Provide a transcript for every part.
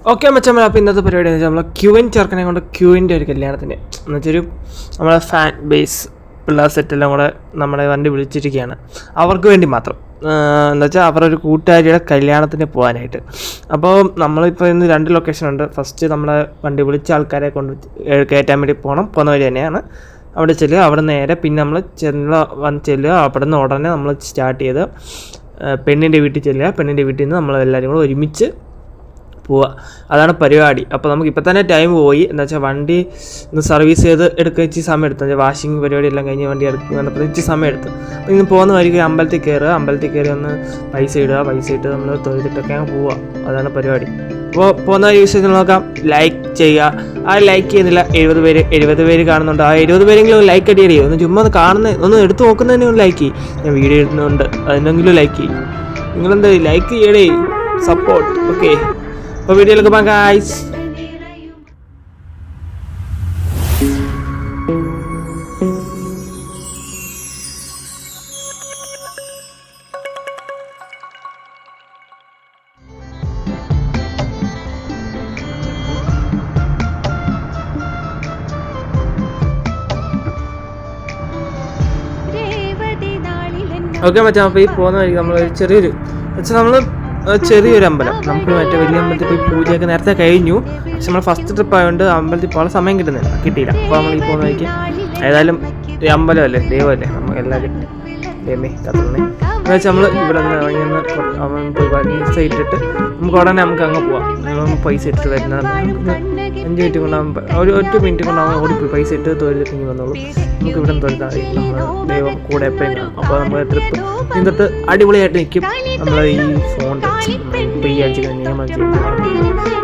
Okay മച്ചമ്മ, അപ്പോൾ ഇന്നത്തെ പരിപാടി എന്ന് വെച്ചാൽ നമ്മൾ ക്യൂവിൻ ചെറുക്കനെ കൊണ്ട് ക്യൂവിൻ്റെ ഒരു കല്യാണത്തിന് എന്നുവെച്ചൊരു നമ്മളെ ഫാൻ ബേസ് പിള്ളേർ സെറ്റെല്ലാം കൂടെ നമ്മുടെ വണ്ടി വിളിച്ചിരിക്കുകയാണ്. അവർക്ക് വേണ്ടി മാത്രം എന്താ വെച്ചാൽ അവരൊരു കൂട്ടുകാരിയുടെ കല്യാണത്തിന് പോകാനായിട്ട്. അപ്പോൾ നമ്മളിപ്പോൾ ഇന്ന് 2 ലൊക്കേഷനുണ്ട്. ഫസ്റ്റ് നമ്മളെ വണ്ടി വിളിച്ച ആൾക്കാരെ കൊണ്ട് കയറ്റാൻ വേണ്ടി പോകുന്ന വഴി തന്നെയാണ്. അവിടെ ചെല്ലുക, അവിടെ നേരെ പിന്നെ നമ്മൾ ചെല്ലുക. അവിടെ നിന്ന് ഉടനെ നമ്മൾ സ്റ്റാർട്ട് ചെയ്ത് പെണ്ണിൻ്റെ വീട്ടിൽ ചെല്ലുക. പെണ്ണിൻ്റെ വീട്ടിൽ നിന്ന് നമ്മളെല്ലാവരും കൂടെ ഒരുമിച്ച് പോവുക. അതാണ് പരിപാടി. അപ്പോൾ നമുക്ക് ഇപ്പം തന്നെ ടൈം പോയി. എന്താ വെച്ചാൽ വണ്ടി ഇന്ന് സർവീസ് ചെയ്ത് എടുക്കുക ഇച്ചിരി സമയം എടുത്തു. വാഷിംഗ് പരിപാടി എല്ലാം കഴിഞ്ഞ് വണ്ടി വന്നപ്പോൾ ഇച്ചിരി സമയം എടുത്തു. അപ്പോൾ ഇന്ന് പോകുന്ന വഴിക്ക് അമ്പലത്തിൽ കയറി ഒന്ന് പൈസ ഇട്ട് നമ്മൾ തൊഴുതിട്ടൊക്കെ പോവുക. അതാണ് പരിപാടി. അപ്പോൾ പോകുന്ന വിഷയത്തിൽ നോക്കാം. ലൈക്ക് ചെയ്യുക. ആ ലൈക്ക് ചെയ്യുന്നില്ല 70 പേര് കാണുന്നുണ്ട്. ആ 70 പേരെങ്കിലും ലൈക്ക് അടിയടി. ഒന്ന് ചുമ്മാ ഒന്ന് എടുത്ത് നോക്കുന്നതിന് ഒന്ന് ലൈക്ക് ചെയ്യും. ഞാൻ വീഡിയോ ഇടുന്നുണ്ട്, അതിനെങ്കിലും ലൈക്ക് ചെയ്യും. നിങ്ങളെന്ത് ലൈക്ക് ചെയ്യടേ, സപ്പോർട്ട്. ഓക്കെ, അപ്പോൾ വീഡിയോയിലേക്ക് പോകാം ഗൈസ്. ഓക്കെ മച്ചാ, അപ്പോൾ ഈ പോകുന്ന വഴിക്ക് നമ്മൾ ചെറിയൊരു അമ്പലം, നമുക്ക് മറ്റേ വലിയ അമ്പലത്തിൽ പോയി പൂജയൊക്കെ നേരത്തെ കഴിഞ്ഞു. പക്ഷെ നമ്മൾ ഫസ്റ്റ് ട്രിപ്പ് ആയതുകൊണ്ട് അമ്പലത്തിൽ പോകാൻ സമയം കിട്ടിയില്ല. അപ്പോൾ നമ്മൾ ഈ പോകുന്ന വഴിക്ക് ഏതായാലും ഈ അമ്പലമല്ലേ, ദൈവമല്ലേ, നമുക്ക് എല്ലാവരും ദൈവമേ കത്തുന്നേ എന്ന് വെച്ചാൽ നമ്മൾ ഇവിടെ നിന്ന് ഇറങ്ങി പൈസ ഇട്ടിട്ട് നമുക്ക് ഉടനെ നമുക്ക് അങ്ങ് പോവാം. നമ്മൾ പൈസ ഇട്ടിട്ട് വരുന്ന 5 മിനിറ്റ് കൊണ്ടാകുമ്പോൾ ഒറ്റ മിനിറ്റ് കൊണ്ടാകുമ്പോൾ ഓടിപ്പോയി പൈസ ഇട്ട് തൊഴുതിട്ടെങ്കിൽ വന്നോളൂ. നമുക്ക് ഇവിടെ തൊഴുതാൽ നമ്മൾ ദൈവം കൂടെ എപ്പോഴും കാണും. അപ്പോൾ നമുക്ക് ട്രിപ്പ് നിന്നിട്ട് അടിപൊളിയായിട്ട് നിൽക്കും. നമ്മൾ ഈ ഫോണിൽ ഇപ്പോൾ ഈ ആഴ്ച നിയമം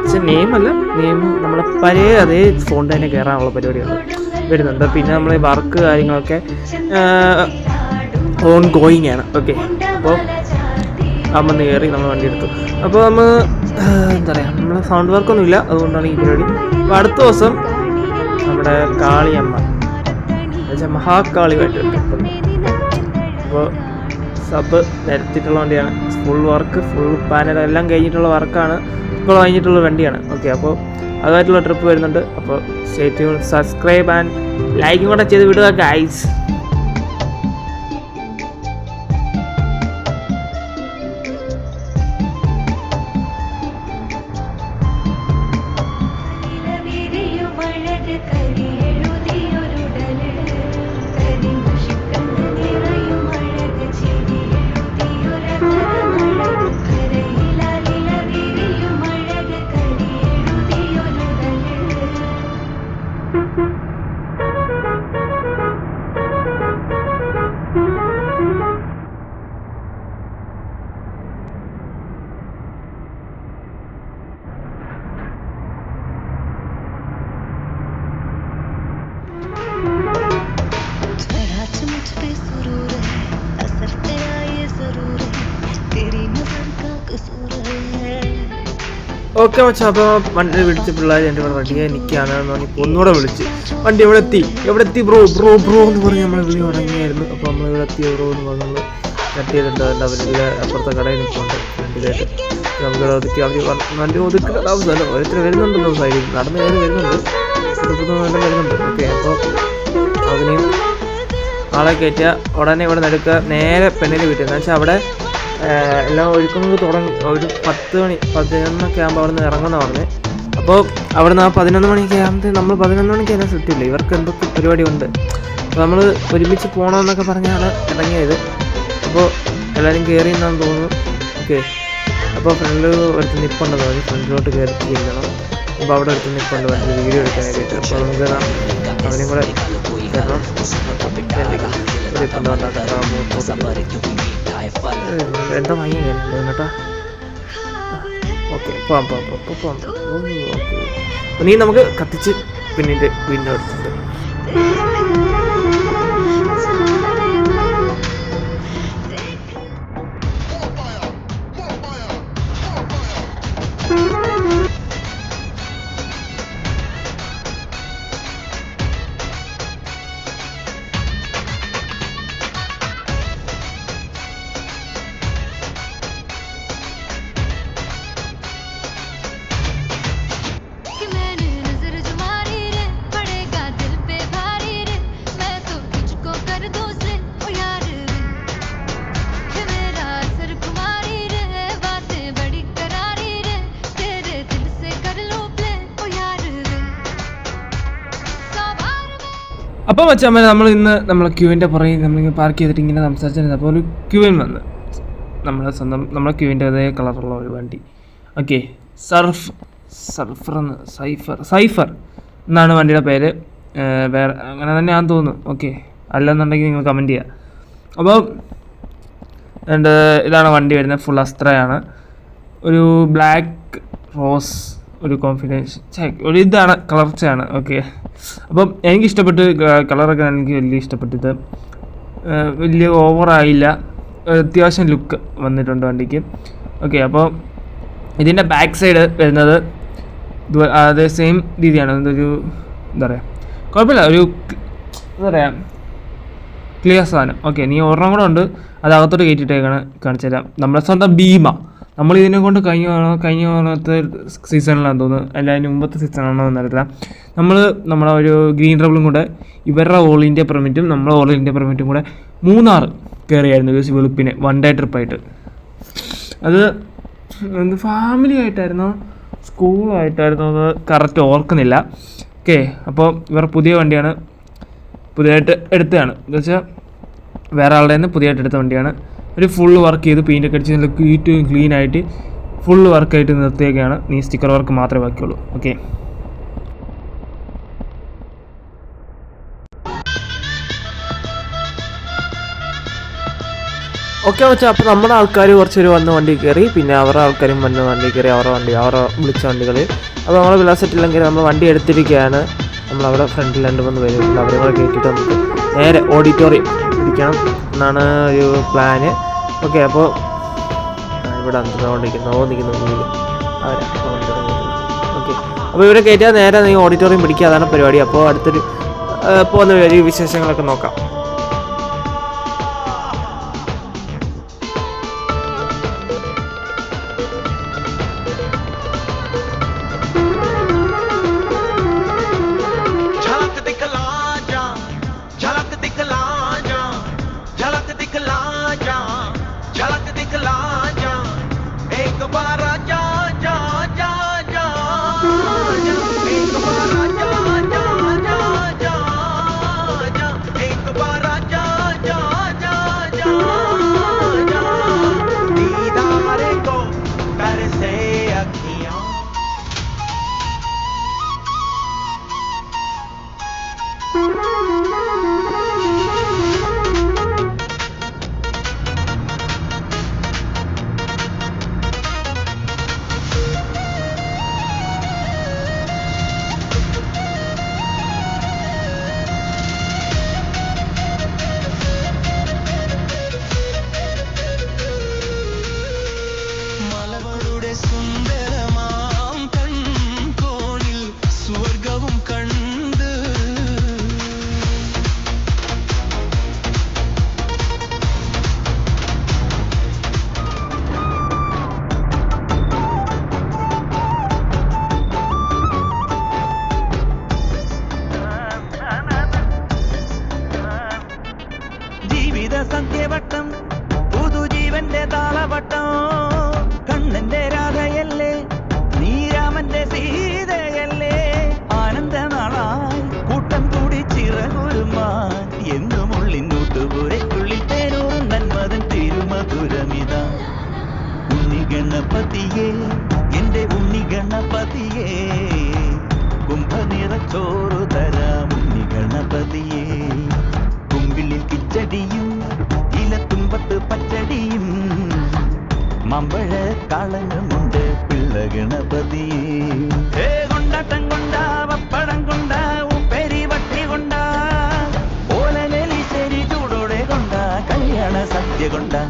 പക്ഷെ നിയമം നമ്മളെ പഴയ അതേ ഫോണിൽ തന്നെ കയറാനുള്ള പരിപാടികൾ വരുന്നുണ്ട്. പിന്നെ നമ്മൾ ഈ വർക്ക് കാര്യങ്ങളൊക്കെ ഓൺ ഗോയിങ് ആണ്. ഓക്കെ, അപ്പോൾ നമ്മൾ കയറി നമ്മൾ വണ്ടി എടുത്തു. അപ്പോൾ നമ്മൾ എന്താ പറയുക, നമ്മൾ സൗണ്ട് വർക്കൊന്നുമില്ല, അതുകൊണ്ടാണ് ഈ പരിപാടി. അപ്പോൾ അടുത്ത ദിവസം നമ്മുടെ കാളിയമ്മ എന്നുവെച്ചാൽ മഹാകാളിയുമായിട്ട് ട്രിപ്പുണ്ട്. അപ്പോൾ സബ് നിരത്തിയിട്ടുള്ള വണ്ടിയാണ്. ഫുൾ പാനൽ എല്ലാം കഴിഞ്ഞിട്ടുള്ള വർക്കാണ്, ഇപ്പോൾ കഴിഞ്ഞിട്ടുള്ള വണ്ടിയാണ്. ഓക്കെ, അപ്പോൾ അതുമായിട്ടുള്ള ട്രിപ്പ് വരുന്നുണ്ട്. അപ്പോൾ സ്റ്റേ ട്യൂൺ, സബ്സ്ക്രൈബ് ആൻഡ് ലൈക്കും കൂടെ ചെയ്ത് വിടുക ഗൈസ്. ഓക്കെ മച്ചാ, അപ്പോൾ വണ്ടി വിളിച്ച് പിള്ളേർ എൻ്റെ ഇവിടെ റെഡിയായി നിൽക്കുകയാണെന്ന് പറഞ്ഞ് ഒന്നുകൂടെ വിളിച്ച് വണ്ടി എവിടെ എത്തി ബ്രോ എന്ന് പറഞ്ഞ് നമ്മൾ വിളി തുടങ്ങിയായിരുന്നു. അപ്പോൾ നമ്മൾ ഇവിടെ എത്തിയ ബ്രോ എന്ന് പറഞ്ഞ് നമ്മൾ കട്ട് ചെയ്തിട്ടുണ്ട്. അവരുടെ അപ്പുറത്തെ കടയിൽ നിൽക്കുന്നുണ്ട് വണ്ടിയിലായിട്ട്. നമുക്കിവിടെ ഒതുക്കി വണ്ടി ഒതുക്കുന്ന അവസ്ഥയല്ല, ഓരോരുത്തർ വരുന്നുണ്ടല്ലോ സൈഡിൽ നടന്ന് കയറി വരുന്നുണ്ട്. വരുന്നുണ്ട്. ഓക്കെ, അപ്പോൾ അതിനെയും ആളെ കയറ്റുക. ഉടനെ ഇവിടെ നിന്ന് നേരെ പെണ്ണിൻ്റെ വീട്ടിൽ എന്ന് വെച്ചാൽ അവിടെ എല്ലാം ഒരുക്കുന്നത് തുടങ്ങി. ഒരു 10 മണി 11 ആകുമ്പോൾ അവിടെ നിന്ന് ഇറങ്ങുന്ന പറഞ്ഞ്. അപ്പോൾ അവിടെ നിന്ന് 11 മണിയൊക്കെ ആകുമ്പോൾ നമ്മൾ 11 മണിക്ക് തന്നെ സെറ്റില്ല, ഇവർക്ക് എന്തൊക്കെ പരിപാടി ഉണ്ട്. അപ്പോൾ നമ്മൾ ഒരുമിച്ച് പോകണമെന്നൊക്കെ പറഞ്ഞാണ് ഇറങ്ങിയത്. അപ്പോൾ എല്ലാവരും കയറി എന്നാന്ന് തോന്നുന്നു. ഓക്കെ, അപ്പോൾ ഫ്രണ്ടിൽ ഒരുത്ത് നിൽപ്പുണ്ടെന്ന് പറഞ്ഞ് ഫ്രണ്ടിലോട്ട് കയറി ചെല്ലണം. അപ്പോൾ അവിടെ ഒരുത്ത് നിൽപ്പുണ്ട് വണ്ടി വീഡിയോ എടുക്കാനായിട്ട്. അപ്പോൾ നമുക്ക് അവനും കൂടെ കയറണം. എന്താ ഭയങ്കര കേട്ടോ. ഓക്കെ, പോവാം. ഓക്കെ, നീ നമുക്ക് കത്തിച്ച് പിന്നീട് വീണ്ടും എടുത്തിട്ട് അപ്പോൾ മച്ചാമ്മ നമ്മൾ ഇന്ന് നമ്മളെ ക്യൂവിൻ്റെ പുറകെ നമ്മളിങ്ങനെ പാർക്ക് ചെയ്തിട്ട് ഇങ്ങനെ സംസാരിച്ചിരുന്നപ്പോൾ ഒരു ക്യൂവിൻ വന്ന് നമ്മളെ സ്വന്തം നമ്മളെ ക്യൂവിൻ്റെ അതേ കളറുള്ള ഒരു വണ്ടി. ഓക്കെ, സൈഫർ എന്നാണ് വണ്ടിയുടെ പേര്. വേറെ അങ്ങനെ തന്നെ ഞാൻ തോന്നുന്നു. ഓക്കെ, അല്ലെന്നുണ്ടെങ്കിൽ നിങ്ങൾ കമൻറ്റ് ചെയ്യുക. അപ്പോൾ എൻ്റെ ഇതാണ് വണ്ടി വരുന്നത്. ഫുൾ അസ്ത്രയാണ്. ഒരു ബ്ലാക്ക് റോസ് ഒരു കോൺഫിഡൻസ് ഒരു ഇതാണ് കളർച്ചയാണ്. ഓക്കെ, അപ്പം എനിക്കിഷ്ടപ്പെട്ട് കളറൊക്കെ എനിക്ക് വലിയ ഇഷ്ടപ്പെട്ടിത്. വലിയ ഓവറായില്ല, അത്യാവശ്യം ലുക്ക് വന്നിട്ടുണ്ട് വണ്ടിക്ക്. ഓക്കെ, അപ്പോൾ ഇതിൻ്റെ ബാക്ക് സൈഡ് വരുന്നത് അതേ സെയിം രീതിയാണ്. ഇതൊരു എന്താ പറയുക, കുഴപ്പമില്ല, ഒരു എന്താ പറയുക ക്ലിയർ സാധനം. ഓക്കെ, നീ ഒരെണ്ണം കൂടെ ഉണ്ട്, അത് അകത്തോട്ട് കയറ്റിയിട്ടേക്കാണ്, കാണിച്ചു തരാം. നമ്മുടെ സ്വന്തം ഭീമ. നമ്മൾ ഇതിനെ കൊണ്ട് കഴിഞ്ഞ ഓണത്തെ സീസണിലാണെന്ന് തോന്നുന്നു, അല്ല അതിന് മുമ്പത്തെ സീസണാണോ എന്നറിയില്ല. നമ്മളെ ഒരു ഗ്രീൻ റബിളും കൂടെ ഇവരുടെ ഓൾ ഇന്ത്യ പെർമിറ്റും നമ്മളെ ഓൾ ഇന്ത്യ പെർമിറ്റും കൂടെ മൂന്നാർ കയറിയായിരുന്നു ഒരു വെളുപ്പിനെ 1 ഡേ ട്രിപ്പായിട്ട്. അത് ഫാമിലി ആയിട്ടായിരുന്നോ സ്കൂളായിട്ടായിരുന്നോ അത് കറക്റ്റ് ഓർക്കുന്നില്ല. ഓക്കെ, അപ്പോൾ ഇവർ പുതിയ വണ്ടിയാണ്, പുതിയതായിട്ട് എടുത്തതാണ്. എന്ന് വെച്ചാൽ വേറെ ആളുടെ തന്നെ പുതിയതായിട്ട് എടുത്ത വണ്ടിയാണ്. ഒരു ഫുള്ള് വർക്ക് ചെയ്ത് പെയിൻ്റൊക്കെ അടിച്ച് നല്ല ഏറ്റവും ക്ലീൻ ആയിട്ട് ഫുള്ള് വർക്കായിട്ട് നിർത്തിയൊക്കെയാണ്. നീ സ്റ്റിക്കർ വർക്ക് മാത്രമേ ബാക്കിയുള്ളൂ. ഓക്കെ, വെച്ചാൽ അപ്പോൾ നമ്മുടെ ആൾക്കാർ കുറച്ചൊരു വന്ന് വണ്ടി കയറി, പിന്നെ അവരുടെ ആൾക്കാരും വന്ന് വണ്ടി കയറി, അവരെ വിളിച്ച വണ്ടികൾ. അപ്പോൾ നമ്മൾ വിലാസത്തില്ലെങ്കിൽ നമ്മൾ വണ്ടി എടുത്തിരിക്കുകയാണ്. നമ്മളവിടെ ഫ്രണ്ടിൽ 2-3 പേരുണ്ട്, അവരെ കൂടെ കയറ്റിയിട്ട് നമുക്ക് നേരെ ഓഡിറ്റോറിയം പിടിക്കണം എന്നാണ് ഒരു പ്ലാന്. ഓക്കെ, അപ്പോൾ ഇവിടെ നിൽക്കുന്നു അവരെ. ഓക്കെ, അപ്പോൾ ഇവരെ കയറ്റിയാൽ നേരെ നീ ഓഡിറ്റോറിയം പിടിക്കുക, അതാണ് പരിപാടി. അപ്പോൾ അടുത്തൊരു പോകുന്ന വഴി വിശേഷങ്ങളൊക്കെ നോക്കാം. സന്ധ്യവട്ടം പുതുജീവന്റെ താളവട്ടം, കണ്ണന്റെ രാധയല്ലേ നീരാമന്റെ സീതയല്ലേ, ആനന്ദനാളായി കൂട്ടം കൂടി ചിറകുരുമാൻ എന്നും ഉള്ളിന്നൂട്ടുപുരയ്ക്കുള്ളിൽ തേനൂറും നന്മതൻ തിരുമധുരമിത. ഉണ്ണി ഗണപതിയേ എന്റെ ഉണ്ണി ഗണപതിയേ, കുംഭനിറച്ചോറു തരാം ഉണ്ണി ഗണപതിയേ. കുമ്പിളിൽ കിച്ചടിയും ഇലത്തുമ്പത്ത് പച്ചടിയും മമ്പഴ കളനുമുണ്ട് പിള്ള ഗണപതിയേ. കൊണ്ടാട്ടം കൊണ്ടാ പപ്പടം കൊണ്ടാ ഉപ്പേരി വട്ടി കൊണ്ടാ ഓലനെലിശ്ശേരി ചൂടോടെ കൊണ്ടാ കല്യാണ സദ്യ കൊണ്ടാ.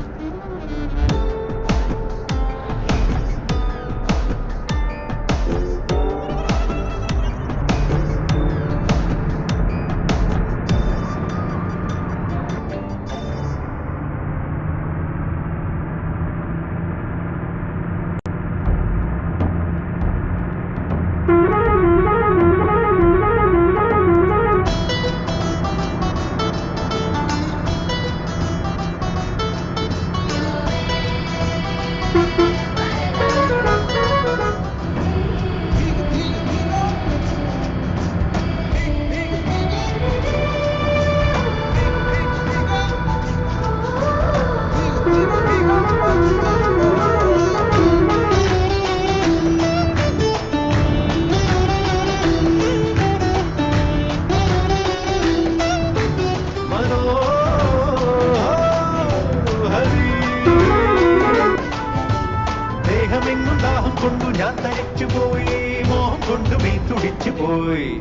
പോയി മോഹം കൊണ്ട് മീ തുടിച്ചു പോയി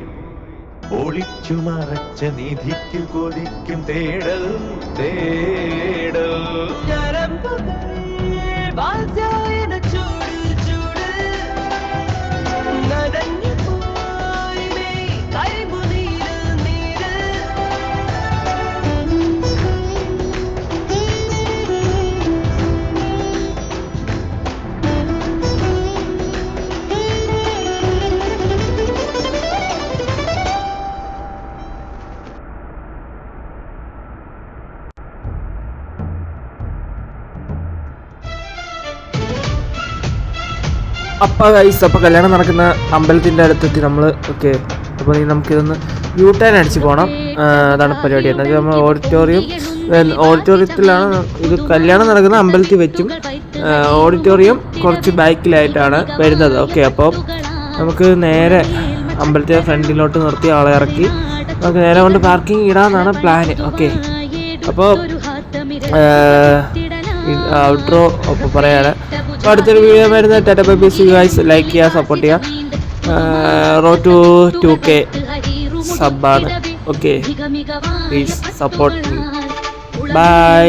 ഒളിച്ചു മറച്ച നിധിക്കു കൊതിക്കും തേടൽ തേടൽ അപ്പോൾ ഗൈസ്, അപ്പോൾ കല്യാണം നടക്കുന്ന അമ്പലത്തിൻ്റെ അടുത്തെത്തി നമ്മൾ. ഓക്കെ, അപ്പോൾ നമുക്കിതൊന്ന് യൂ ടേൺ അടിച്ച് പോകണം. അതാണ് പരിപാടി. എന്ന് വെച്ചാൽ നമ്മൾ ഓഡിറ്റോറിയത്തിലാണ് ഇത് കല്യാണം നടക്കുന്ന അമ്പലത്തിൽ വെച്ചും ഓഡിറ്റോറിയം കുറച്ച് ബാക്കിലായിട്ടാണ് വരുന്നത്. ഓക്കെ, അപ്പോൾ നമുക്ക് നേരെ അമ്പലത്തിൻ്റെ ഫ്രണ്ടിലോട്ട് നിർത്തി ആളെ ഇറക്കി നമുക്ക് നേരെ കൊണ്ട് പാർക്കിംഗ് ഇടാമെന്നാണ് പ്ലാന്. ഓക്കെ, അപ്പോൾ ഔട്ട്രോ അപ്പോൾ പറയാണ്. അപ്പോൾ അടുത്തൊരു വീഡിയോ വരുന്ന tata bye bye. See you guys. Like ചെയ്യുക, സപ്പോർട്ട് ചെയ്യുക. റോഡ് ടു 2K സബ്ബാണ്. Okay, please support me. By.